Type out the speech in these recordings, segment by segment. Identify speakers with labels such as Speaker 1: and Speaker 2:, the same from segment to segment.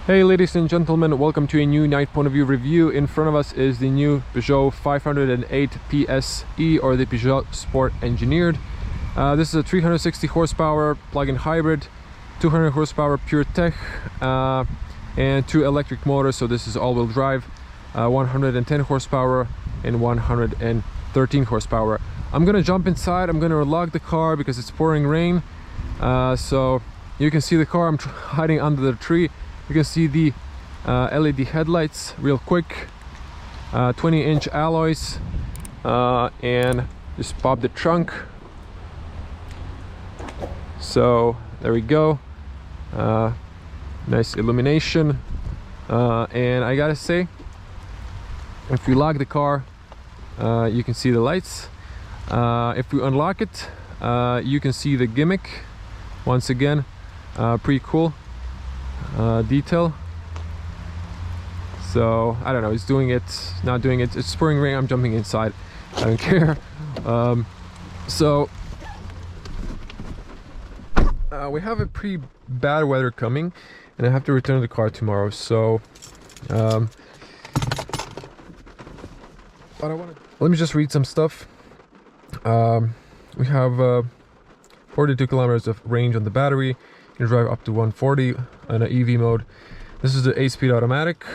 Speaker 1: Hey ladies and gentlemen, welcome to a new night point of view review. In front of us is the new Peugeot 508 PSE, or the Peugeot Sport Engineered. This is a 360 horsepower plug-in hybrid, 200 horsepower pure tech, and 2 electric motors, so this is all-wheel drive, 110 horsepower and 113 horsepower. I'm gonna jump inside. I'm gonna lock the car because it's pouring rain, so you can see the car. I'm hiding under the tree. You can see the LED headlights real quick, 20-inch alloys, and just pop the trunk. So there we go, nice illumination, and I gotta say, if we lock the car, you can see the lights. If we unlock it, you can see the gimmick once again. Pretty cool detail. So I don't know, it's doing it, not doing it, it's pouring rain, I'm jumping inside, I don't care. So we have a pretty bad weather coming and I have to return the car tomorrow, so but let me just read some stuff. We have 42 kilometers of range on the battery. You can drive up to 140 in an EV mode. This is the 8-speed automatic.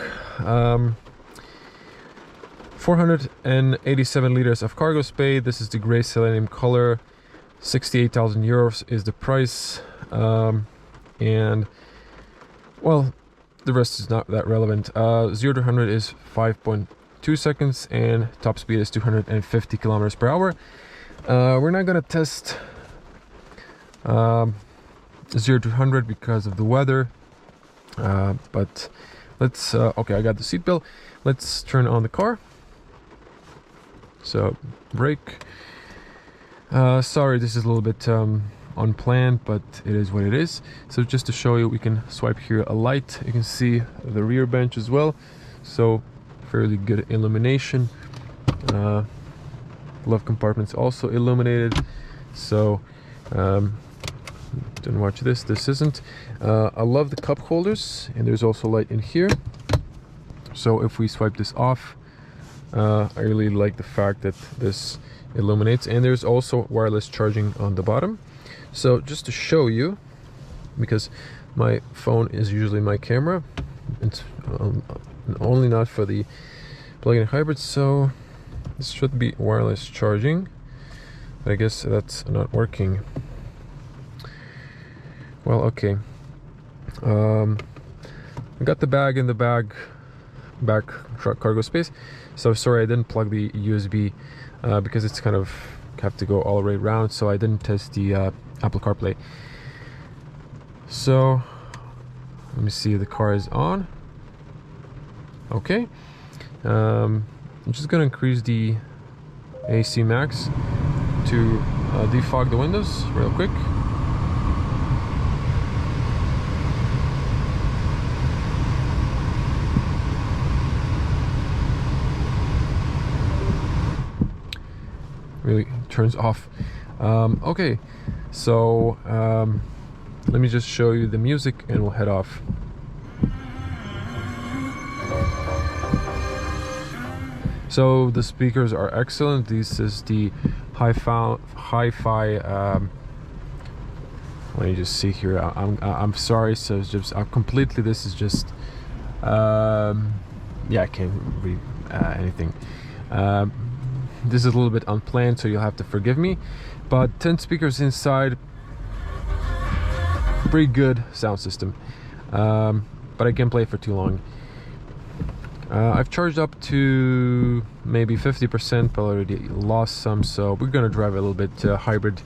Speaker 1: 487 liters of cargo space. This is the gray Selenium color. 68,000 euros is the price. And well, the rest is not that relevant. 0 to 100 is 5.2 seconds and top speed is 250 kilometers per hour. We're not gonna test 0 to 100 because of the weather, but let's okay, I got the seatbelt. Let's turn on the car. So brake, sorry, this is a little bit unplanned, but it is what it is. So just to show you, we can swipe here a light. You can see the rear bench as well, so fairly good illumination. Glove compartments also illuminated, so don't watch this, this isn't. I love the cup holders, and there's also light in here. So if we swipe this off, I really like the fact that this illuminates, and there's also wireless charging on the bottom. So just to show you, because my phone is usually my camera, it's only not for the plug-in hybrid, so this should be wireless charging, but I guess that's not working. Well, okay. I got the bag in the back cargo space. So sorry, I didn't plug the USB because it's kind of have to go all the way around. So I didn't test the Apple CarPlay. So let me see, the car is on. Okay. I'm just gonna increase the AC max to defog the windows real quick. Really turns off. Okay, so let me just show you the music and we'll head off. So the speakers are excellent. This is the hi-fi. Let me just see here. I'm sorry. So it's just completely. This is just yeah, I can't read anything. This is a little bit unplanned, so you'll have to forgive me, but 10 speakers inside, pretty good sound system, but I can't play for too long. I've charged up to maybe 50%, but already lost some, so we're gonna drive a little bit hybrid.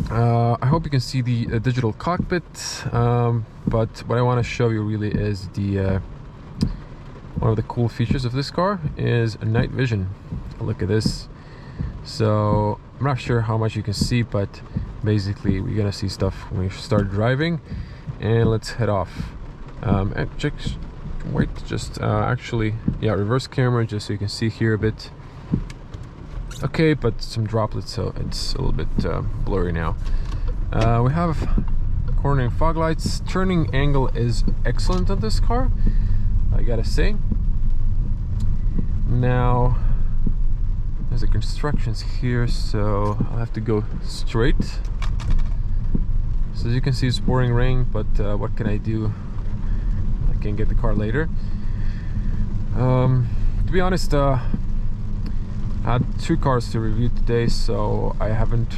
Speaker 1: I hope you can see the digital cockpit, but what I want to show you really is the one of the cool features of this car is night vision. Look at this. So I'm not sure how much you can see, but basically we're gonna see stuff when we start driving. And let's head off. And check, wait, just actually, yeah, reverse camera, just so you can see here a bit. Okay, but some droplets, so it's a little bit blurry now. We have cornering fog lights. Turning angle is excellent on this car, I gotta say. Now there's the constructions here, so I'll have to go straight. So as you can see, it's pouring rain, but what can I do? I can get the car later. To be honest, I had 2 cars to review today, so I haven't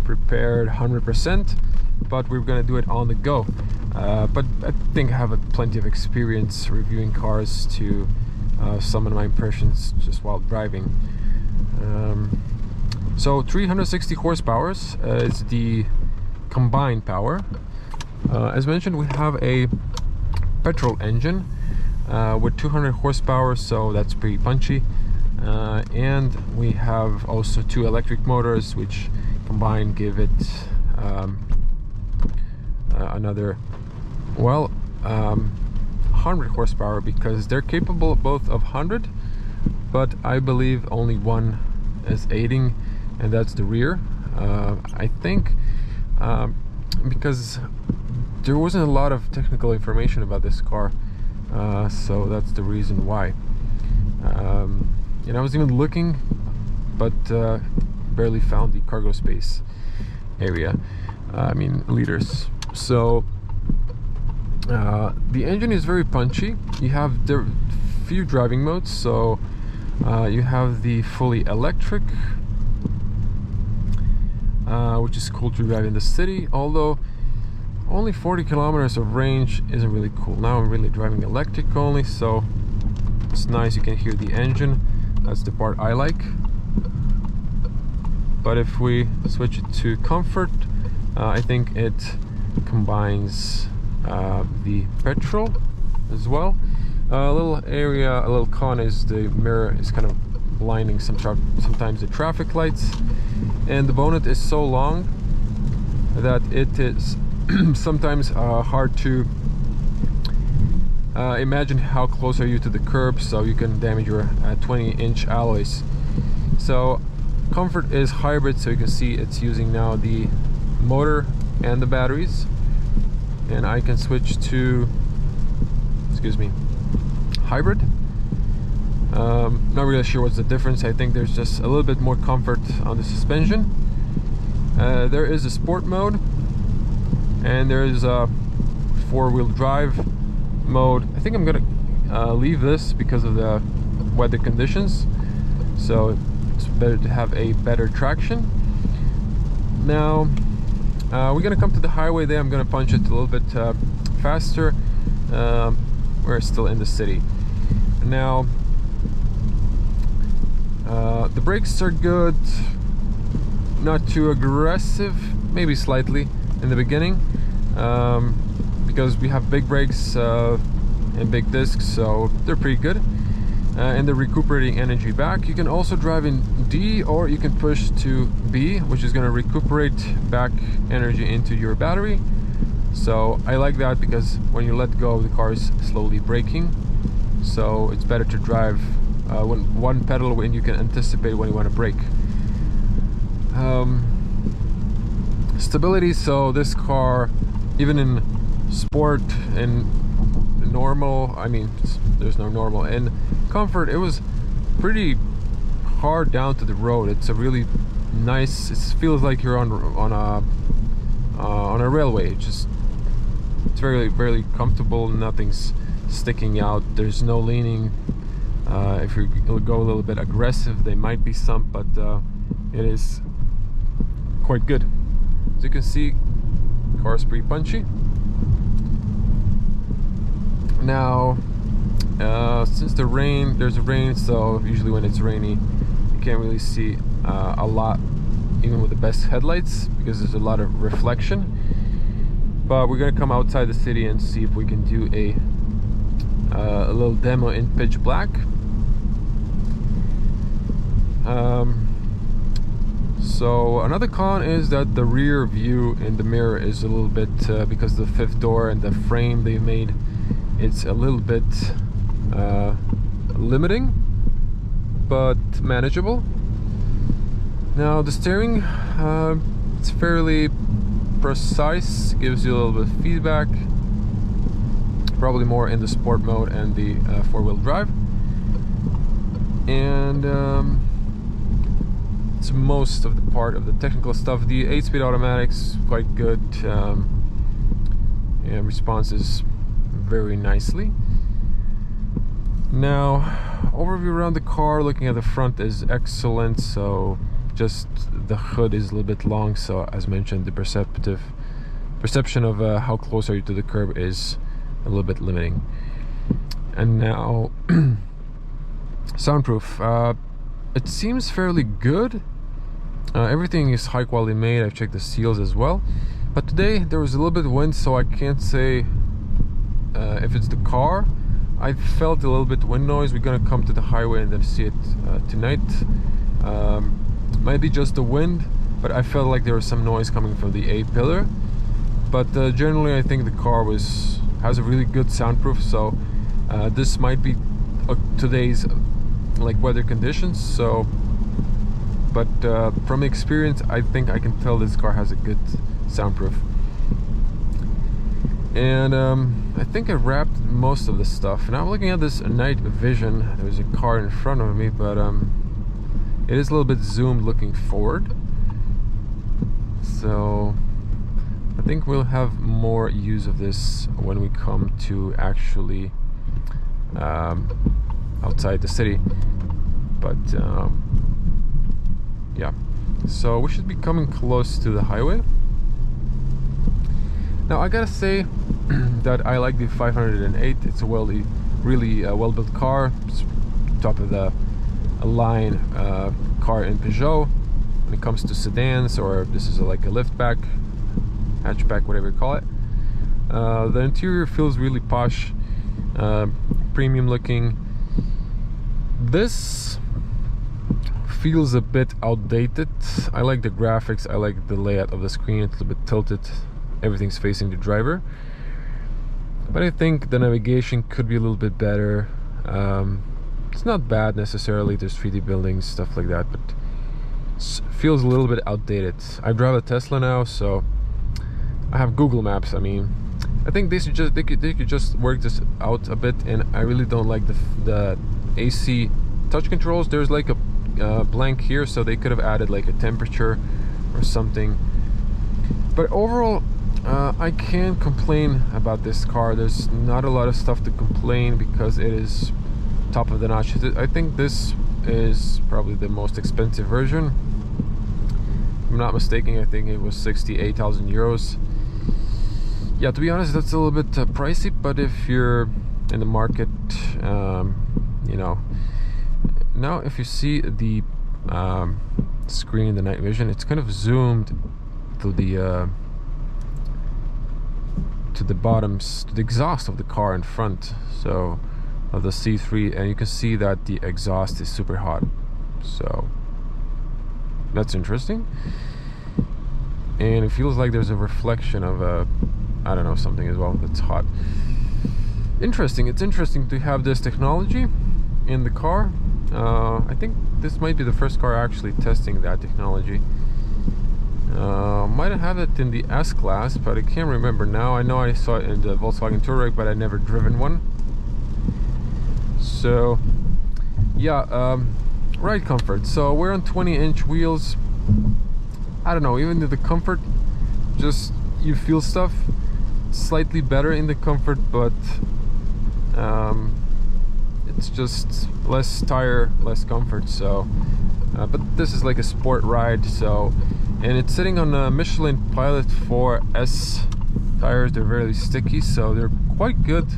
Speaker 1: prepared 100%, but we're gonna do it on the go. But I think I have plenty of experience reviewing cars to summon my impressions just while driving. So 360 horsepower is the combined power. As mentioned, we have a petrol engine with 200 horsepower, so that's pretty punchy. And we have also 2 electric motors, which combined give it another, well, 100 horsepower, because they're capable both of 100, but I believe only one is aiding, and that's the rear. I think because there wasn't a lot of technical information about this car, so that's the reason why. And I was even looking, but barely found the cargo space area, I mean liters. So the engine is very punchy. You have the few driving modes, so you have the fully electric, which is cool to drive in the city, although only 40 kilometers of range isn't really cool. Now I'm really driving electric only, so it's nice, you can hear the engine. That's the part I like. But if we switch it to comfort, I think it combines the petrol as well. A little area, a little con is the mirror is kind of blinding sometimes the traffic lights, and the bonnet is so long that it is sometimes hard to imagine how close are you to the curb, so you can damage your 20-inch alloys. So comfort is hybrid, so you can see it's using now the motor and the batteries, and I can switch to, excuse me, hybrid. Not really sure what's the difference. I think there's just a little bit more comfort on the suspension. There is a sport mode, and there is a 4-wheel drive mode. I think I'm gonna leave this because of the weather conditions, so it's better to have a better traction. Now we're gonna come to the highway there. I'm gonna punch it a little bit faster. We're still in the city now. The brakes are good, not too aggressive, maybe slightly in the beginning, because we have big brakes and big discs, so they're pretty good, and they're recuperating energy back. You can also drive in D, or you can push to B, which is going to recuperate back energy into your battery. So I like that, because when you let go, the car is slowly braking, so it's better to drive when one pedal when you can anticipate when you want to brake. Stability, so this car, even in sport and normal, I mean there's no normal, and comfort, it was pretty hard down to the road. It's a really nice, it feels like you're on a railway. It's very comfortable, nothing's sticking out, there's no leaning. If you go a little bit aggressive, there might be some, but it is quite good. As you can see, the car is pretty punchy. Now, since there's rain, so usually when it's rainy, you can't really see a lot, even with the best headlights, because there's a lot of reflection. But we're gonna come outside the city and see if we can do a little demo in pitch black. So another con is that the rear view in the mirror is a little bit, because the 5th door and the frame they made, it's a little bit limiting, but manageable. Now the steering, it's fairly precise, gives you a little bit of feedback, probably more in the sport mode and the four-wheel drive. And it's most of the part of the technical stuff. The 8-speed automatic's quite good, and responses very nicely. Now, overview around the car, looking at the front is excellent. So just the hood is a little bit long, so as mentioned, the perception of how close are you to the curb is a little bit limiting. And now soundproof, it seems fairly good. Everything is high quality made. I've checked the seals as well, but today there was a little bit of wind, so I can't say if it's the car. I felt a little bit wind noise. We're gonna come to the highway and then see it tonight. Might be just the wind, but I felt like there was some noise coming from the A-pillar. But generally I think the car has a really good soundproof, so this might be today's like weather conditions. So but from experience, I think I can tell this car has a good soundproof. And I think I wrapped most of the stuff. Now I'm looking at this night vision. There's a car in front of me, but it is a little bit zoomed looking forward. So I think we'll have more use of this when we come to actually outside the city. But yeah, so we should be coming close to the highway. Now I gotta say that I like the 508. It's a really well-built car. It's top of the line car in Peugeot when it comes to sedans, or this is like a liftback, hatchback, whatever you call it. The interior feels really posh, premium looking. This feels a bit outdated. I like the graphics, I like the layout of the screen. It's a little bit tilted, everything's facing the driver, but I think the navigation could be a little bit better. It's not bad necessarily, there's 3D buildings, stuff like that, but it feels a little bit outdated. I drive a Tesla now, so I have Google Maps. I mean, I think they could just work this out a bit, and I really don't like the AC touch controls. There's like a blank here, so they could have added like a temperature or something. But overall, I can't complain about this car. There's not a lot of stuff to complain because it is top of the notch. I think this is probably the most expensive version. If I'm not mistaken, I think it was 68,000 euros. Yeah, to be honest, that's a little bit pricey, but if you're in the market, you know. Now if you see the screen, the night vision, it's kind of zoomed to the bottoms, to the exhaust of the car in front, so of the C3, and you can see that the exhaust is super hot. So that's interesting, and it feels like there's a reflection of I don't know, something as well that's hot. Interesting. It's interesting to have this technology in the car. I think this might be the first car actually testing that technology. Might have had it in the S-Class, but I can't remember now. I know I saw it in the Volkswagen Touareg, but I'd never driven one. So yeah, ride comfort. So we're on 20-inch wheels. I don't know, even the comfort, just you feel stuff slightly better in the comfort, but it's just less tire, less comfort. So but this is like a sport ride, so, and it's sitting on a Michelin Pilot 4S tires. They're very sticky, so they're quite good.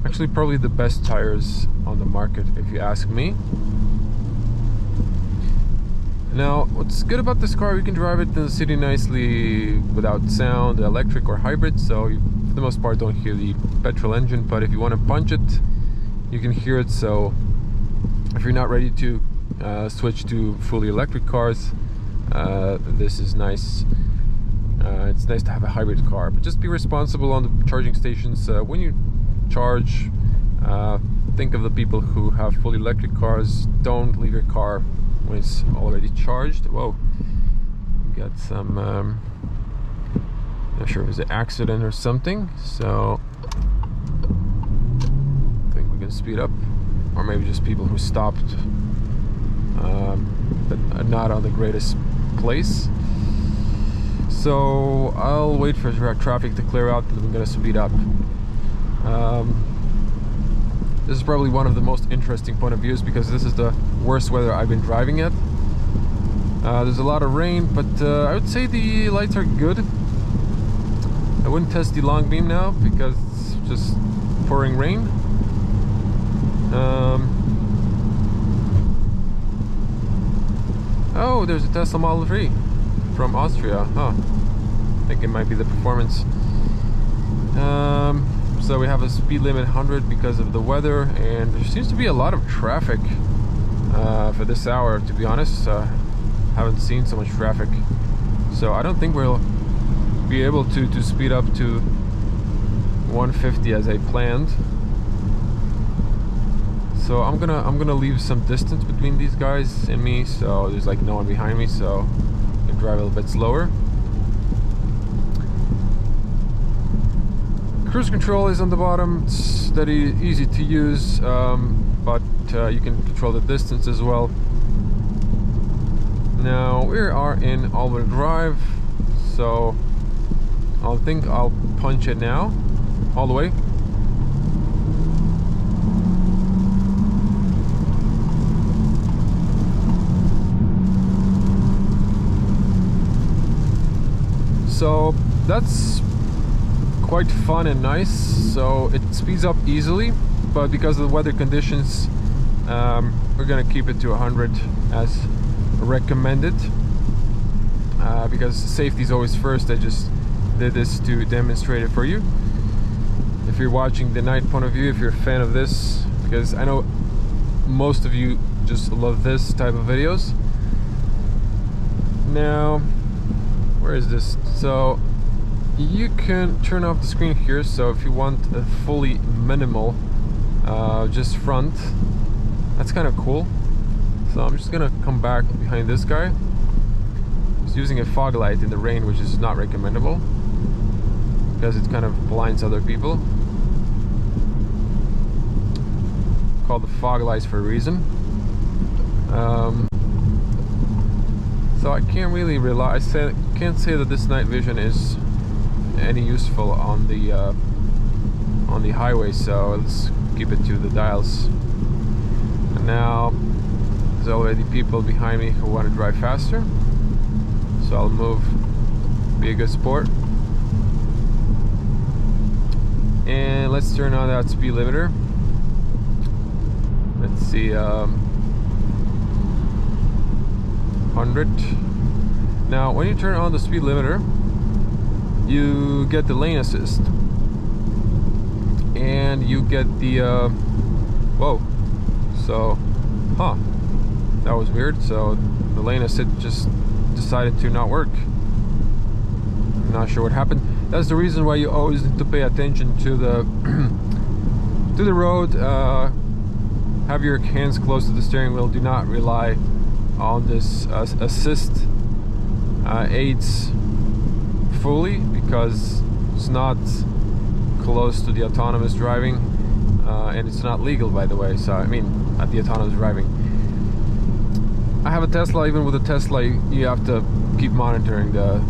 Speaker 1: Actually, probably the best tires on the market, if you ask me. Now, what's good about this car, you can drive it in the city nicely without sound, electric or hybrid, so you, for the most part, don't hear the petrol engine. But if you want to punch it, you can hear it. So if you're not ready to switch to fully electric cars, this is nice. It's nice to have a hybrid car, but just be responsible on the charging stations. When you charge, think of the people who have fully electric cars. Don't leave your car when it's already charged. Whoa, got some Not sure if it's an accident or something, so I think we can speed up, or maybe just people who stopped, but not on the greatest place. So I'll wait for traffic to clear out, and we're gonna speed up. This is probably one of the most interesting point of views because this is the worst weather I've been driving at. There's a lot of rain, but I would say the lights are good. I wouldn't test the long beam now because it's just pouring rain. Oh, there's a Tesla Model 3 from Austria. Huh. I think it might be the performance. So we have a speed limit 100 because of the weather, and there seems to be a lot of traffic for this hour, to be honest. Haven't seen so much traffic, so I don't think we'll be able to speed up to 150 as I planned. So I'm gonna leave some distance between these guys and me, so there's like no one behind me, so I can drive a little bit slower. Cruise control is on the bottom. It's that easy to use, but you can control the distance as well. Now we are in all-wheel drive, so I think I'll punch it now, all the way. So that's quite fun and nice. So it speeds up easily, but because of the weather conditions, we're gonna keep it to 100 as recommended, because safety is always first. I just did this to demonstrate it for you. If you're watching the night point of view, if you're a fan of this, because I know most of you just love this type of videos. Now, where is this? So you can turn off the screen here, so if you want a fully minimal just front, that's kind of cool. So I'm just gonna come back behind this guy. He's using a fog light in the rain, which is not recommendable because it kind of blinds other people. Called the fog lights for a reason. So I can't really rely. Can't say that this night vision is any useful on the highway. So let's keep it to the dials. And now there's already people behind me who want to drive faster. So I'll move, be a good sport. And let's turn on that speed limiter. Let's see, 100. Now, when you turn on the speed limiter, you get the lane assist, and you get the whoa. So, that was weird. So the lane assist just decided to not work. I'm not sure what happened. That's the reason why you always need to pay attention to the to the road. Have your hands close to the steering wheel. Do not rely on this assist aids fully, because it's not close to the autonomous driving, and it's not legal, by the way. So I mean, at the autonomous driving. I have a Tesla. Even with a Tesla, you have to keep monitoring the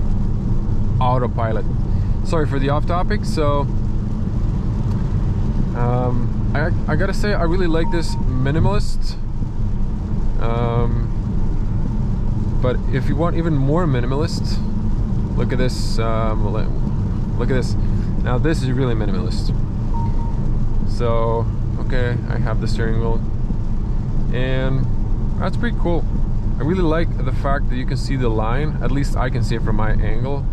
Speaker 1: autopilot. Sorry for the off topic. So I gotta say, I really like this minimalist, but if you want even more minimalist, look at this. Look at this. Now this is really minimalist. So okay, I have the steering wheel, and that's pretty cool. I really like the fact that you can see the line. At least I can see it from my angle.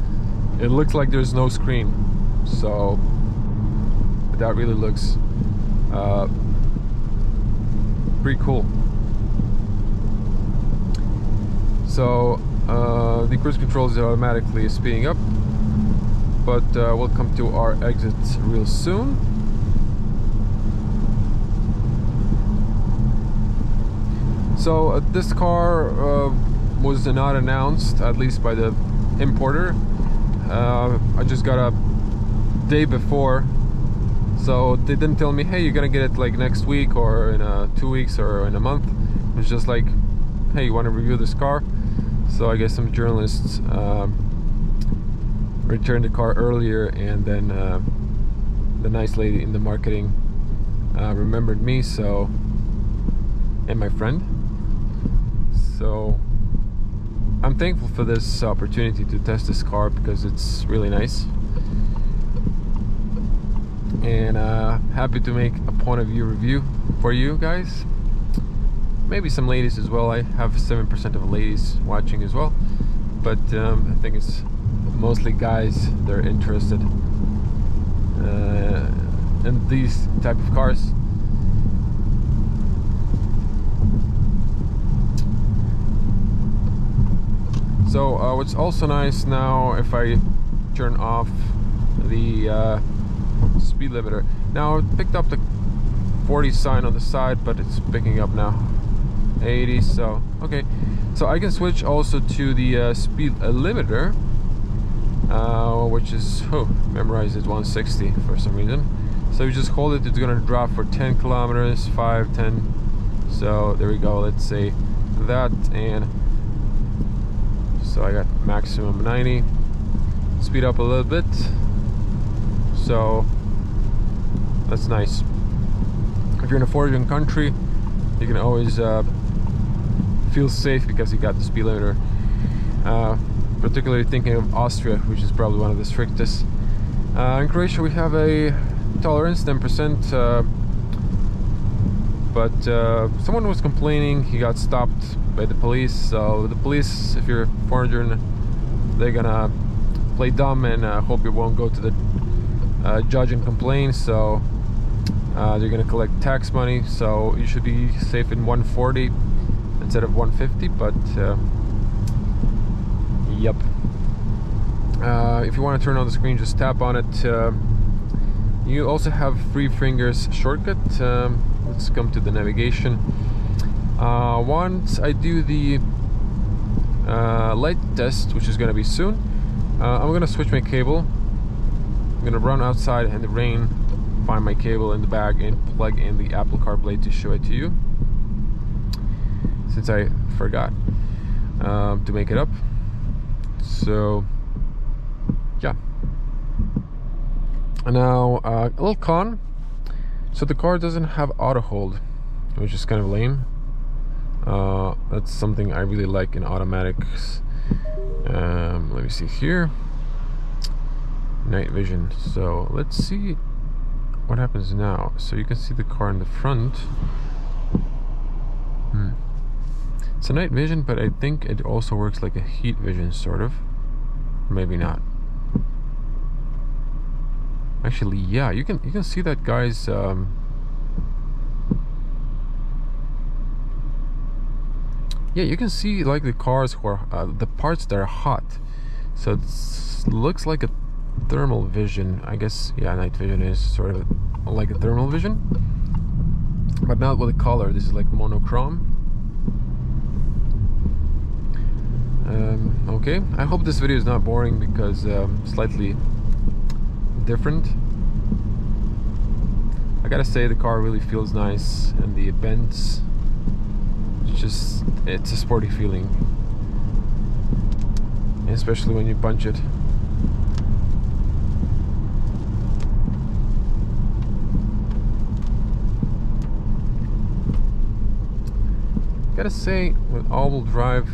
Speaker 1: It looks like there's no screen, so that really looks pretty cool. So the cruise control is automatically speeding up, but we'll come to our exit real soon. So this car was not announced, at least by the importer. I just got a day before, so they didn't tell me, hey, you're gonna get it like next week or in 2 weeks or in a month. It was just like, hey, you want to review this car? So I guess some journalists returned the car earlier, and then the nice lady in the marketing remembered me, so, and my friend. So I'm thankful for this opportunity to test this car because it's really nice, and happy to make a point of view review for you guys. Maybe some ladies as well. I have 7% of ladies watching as well, but I think it's mostly guys. They're interested in these type of cars. So what's also nice now, if I turn off the speed limiter, now it picked up the 40 sign on the side, but it's picking up now 80, so okay. So I can switch also to the speed limiter, which is, memorized is 160 for some reason. So you just hold it, it's gonna drop for 10 kilometers, 5, 10. So there we go, let's say that, and so I got maximum 90. Speed up a little bit, so that's nice. If you're in a foreign country, you can always feel safe because you got the speed limiter. Particularly thinking of Austria, which is probably one of the strictest. In Croatia we have a tolerance, 10%, but someone was complaining he got stopped by the police. So the police, if you're a foreigner, they're gonna play dumb and hope you won't go to the judge and complain. So they're gonna collect tax money, so you should be safe in 140 instead of 150, but yep. If you want to turn on the screen, just tap on it. You also have 3 fingers shortcut. Let's come to the navigation. Once I do the light test, which is going to be soon, I'm going to switch my cable. I'm going to run outside in the rain, find my cable in the bag, and plug in the Apple CarPlay to show it to you, since I forgot to make it up. So yeah. Now a little con, so the car doesn't have auto hold, which is kind of lame. That's something I really like in automatics. Let me see here, night vision. So let's see what happens now. So you can see the car in the front. It's a night vision, but I think it also works like a heat vision, sort of. Maybe not. Actually, yeah, you can see that, guys. Yeah, you can see like the cars who are the parts that are hot. So it looks like a thermal vision, I guess. Yeah, night vision is sort of like a thermal vision, but not with a color. This is like monochrome. Okay, I hope this video is not boring because slightly different. I gotta say the car really feels nice, and the bends, it's a sporty feeling, especially when you punch it. Gotta say, with all-wheel drive,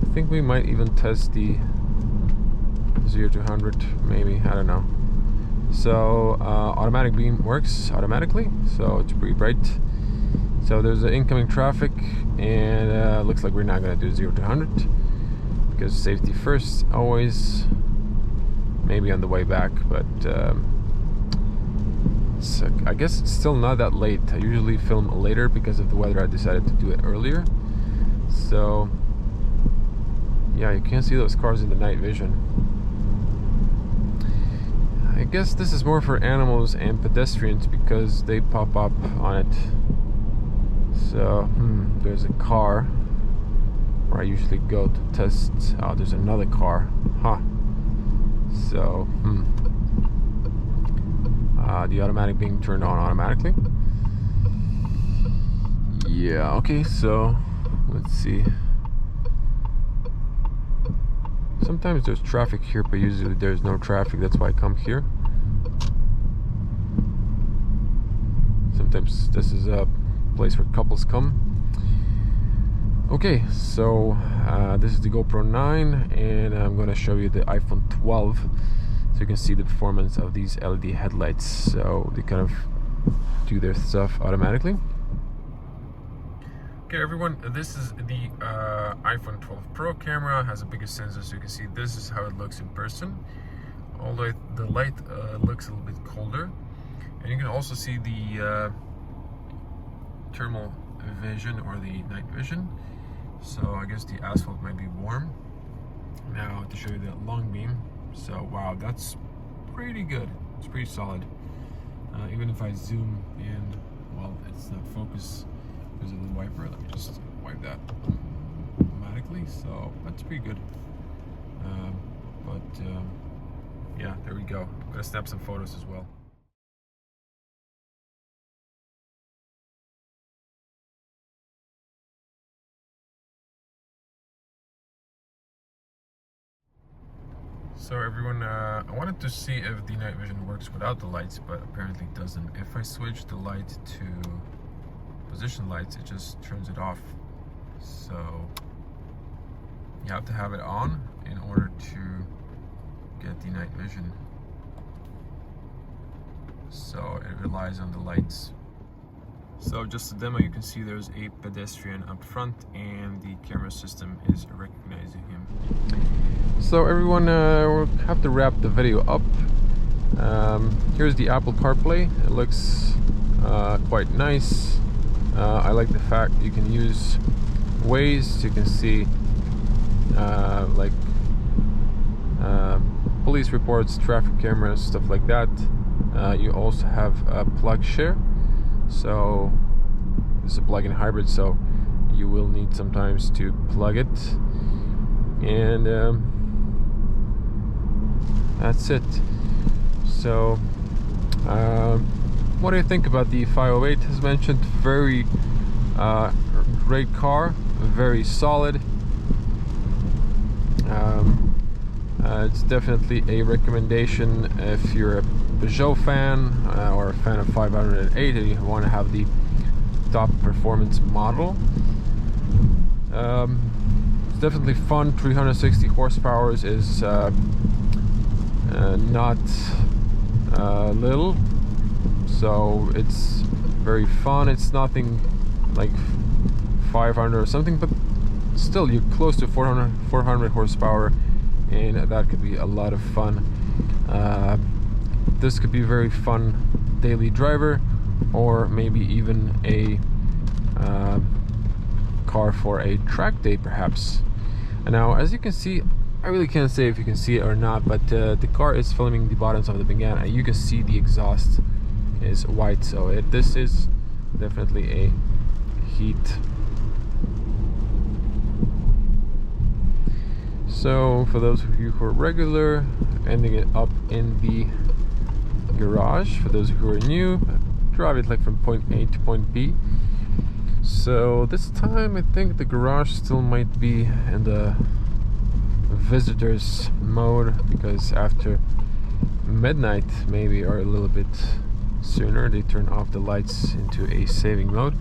Speaker 1: I think we might even test the 0 to 100, maybe, I don't know. So automatic beam works automatically, so it's pretty bright. So there's the incoming traffic, and looks like we're not gonna do 0 to 100 because safety first always. Maybe on the way back, but I guess it's still not that late. I usually film later because of the weather. I decided to do it earlier. So yeah, you can't see those cars in the night vision. I guess this is more for animals and pedestrians because they pop up on it. So there's a car where I usually go to test. Oh, there's another car, huh? So the automatic being turned on automatically. Yeah, okay, so let's see. Sometimes there's traffic here, but usually there's no traffic. That's why I come here. Sometimes this is a place where couples come. Okay, so this is the GoPro 9, and I'm going to show you the iPhone 12, so you can see the performance of these LED headlights. So they kind of do their stuff automatically. Okay, everyone, this is the iPhone 12 Pro camera. It has the biggest sensor, so you can see this is how it looks in person. Although the light looks a little bit colder, and you can also see the thermal vision or the night vision. So I guess the asphalt might be warm. Now to show you the long beam. So wow, that's pretty good. It's pretty solid. Even if I zoom in, well, it's not focused because of the wiper. Let me just wipe that automatically. So that's pretty good. Yeah, there we go. I'm gonna snap some photos as well. So everyone, I wanted to see if the night vision works without the lights, but apparently it doesn't. If I switch the light to position lights, it just turns it off. So you have to have it on in order to get the night vision. So it relies on the lights. So just a demo, you can see there's a pedestrian up front and the camera system is recognizing him. So everyone, we'll have to wrap the video up. Here's the Apple CarPlay. It looks quite nice. I like the fact you can use Waze. You can see like police reports, traffic cameras, stuff like that. You also have a plug share. So this is a plug-in hybrid, so you will need sometimes to plug it, and that's it. So what do you think about the 508? As mentioned, very great car, very solid. It's definitely a recommendation if you're a Peugeot fan or a fan of 508 and you want to have the top performance model. It's definitely fun. 360 horsepower is not little, so it's very fun. It's nothing like 500 or something, but still you're close to 400 horsepower, and that could be a lot of fun. This could be a very fun daily driver, or maybe even a car for a track day perhaps. And now, as you can see, I really can't say if you can see it or not, but the car is filming the bottoms of the Bengane, and you can see the exhaust is white, so this is definitely a heat. So for those of you who are regular, ending it up in the garage. For those who are new, drive it like from point A to point B. So this time I think the garage still might be in the visitors mode, because after midnight maybe, or a little bit sooner, they turn off the lights into a saving mode.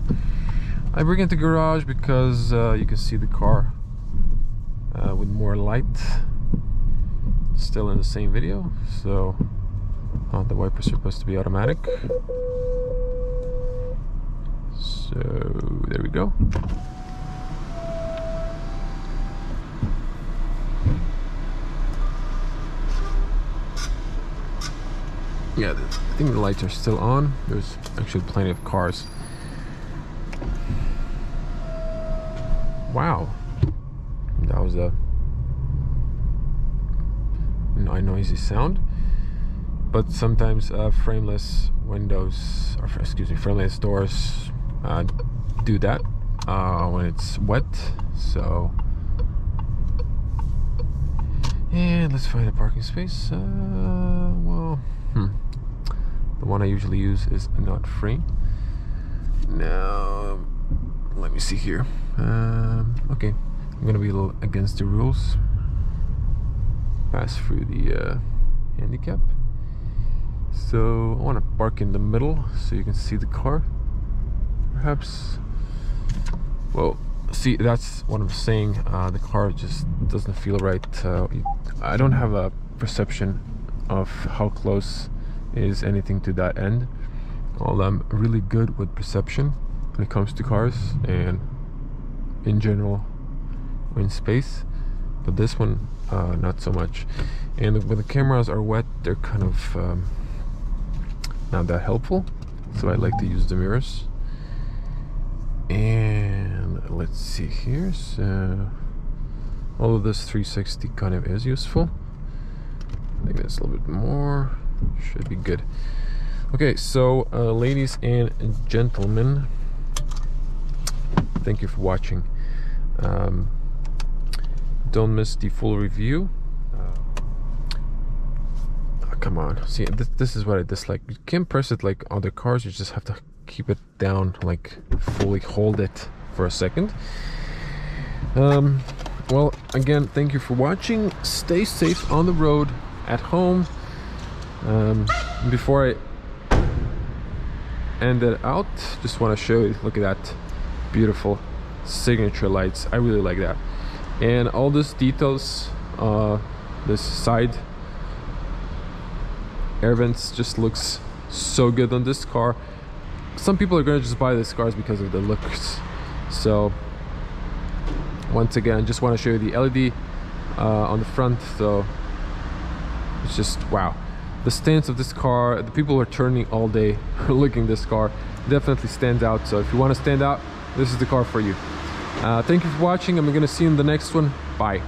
Speaker 1: I bring it to garage because you can see the car with more light still in the same video. So the wiper's supposed to be automatic, so there we go. Yeah, I think the lights are still on. There's actually plenty of cars. Wow, that was a noisy sound. But sometimes frameless windows, or excuse me, frameless doors do that when it's wet. So And let's find a parking space. Well, the one I usually use is not free. Now, let me see here. Okay, I'm gonna be a little against the rules. Pass through the handicap. So I want to park in the middle so you can see the car. Perhaps. Well, see, that's what I'm saying. The car just doesn't feel right. I don't have a perception of how close is anything to that end. Well, I'm really good with perception when it comes to cars and in general in space, but this one not so much. And when the cameras are wet, they're kind of not that helpful, so I like to use the mirrors. And let's see here, so all of this 360 kind of is useful. I think that's a little bit more, should be good. Okay, so ladies and gentlemen, thank you for watching. Don't miss the full review. Come on, see, this is what I dislike. You can't press it like other cars, you just have to keep it down, like fully hold it for a second. Well, again, thank you for watching. Stay safe on the road, at home. Before I end it out, just want to show you, look at that beautiful signature lights. I really like that. And all these details, this side air vents just looks so good on this car. Some people are going to just buy these cars because of the looks. So once again, just want to show you the LED on the front. So it's just wow, the stance of this car. The people who are turning all day looking at this car definitely stands out. So if you want to stand out, this is the car for you. Thank you for watching. I'm going to see you in the next one. Bye.